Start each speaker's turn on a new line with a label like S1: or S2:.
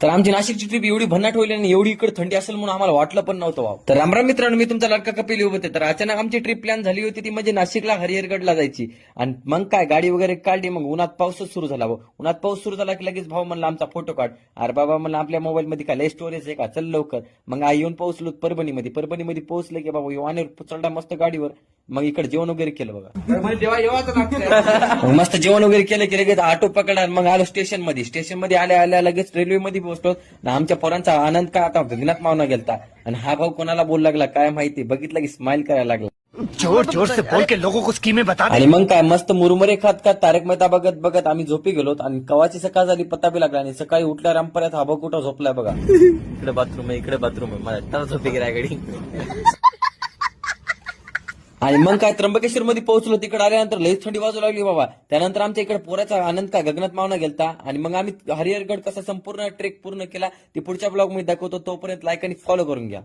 S1: तर आमची नाशिकची ट्रिप एवढी भन्नाट होईल आणि एवढी इकडे थंडी असेल म्हणून आम्हाला वाटलं पण नव्हतं वाव. तर रामराम मित्रांनो, मी तुमचा लाडका कपिल होते. तर अचानक आमची ट्रिप प्लॅन झाली होती ती म्हणजे नाशिकला हरिहरगडला जायची. आणि मग काय गाडी वगैरे काढली, मग उन्हात पाऊसच सुरू झाला. उन्हात पाऊस सुरू झाला की लगेच भाऊ म्हणला आमचा फोटो काढ. अरे बाबा म्हणलं आपल्या मोबाईल मध्ये काय लय स्टोरेज आहे का, चल लवकर. मग आई येऊन पोहोचलो परभणीमध्ये पोहोचले की बाबा वानेर चढला मस्त गाडीवर. मग इकडे जेवण वगैरे केलं बघा. मग मस्त जेवण वगैरे केलं की लगेच ऑटो पकडला. मग आलो स्टेशन मध्ये आल्या लगेच रेल्वेमध्ये पोहोचलो. आमच्या पोरांचा आनंद काय आता गगनात मावना गेलता. आणि हा भाऊ कोणाला बोल लागला काय माहिती, बघितलं की स्माइल करायला लागला.
S2: जोर जोर से बोल के लोगों को स्कीमें बता दे.
S1: आणि मग काय मस्त मुरमुरे खात तारक मेहता बघत बघत आम्ही झोपी गेलो. आणि कवाची सकाळ झाली पत्ता बी लागला. आणि सकाळी उठल्या रामपर्यंत हा भाऊ कुठं झोपलाय बघा. इकडे बाथरूम आहे मला झोपी गेला गाडी. आणि मग काय त्र्यंबकेश्वर मध्ये पोहोचलो. तिकडे आल्यानंतर लईच थंडी वाजू लागली बाबा. त्यानंतर आमच्या इकडे पोराचा आनंद काय गगनात मावना गेलता. आणि मग आम्ही हरिहरगड कसा संपूर्ण ट्रेक पूर्ण केला ते पुढच्या ब्लॉग मध्ये दाखवतो. तोपर्यंत लाईक आणि फॉलो करून घ्या.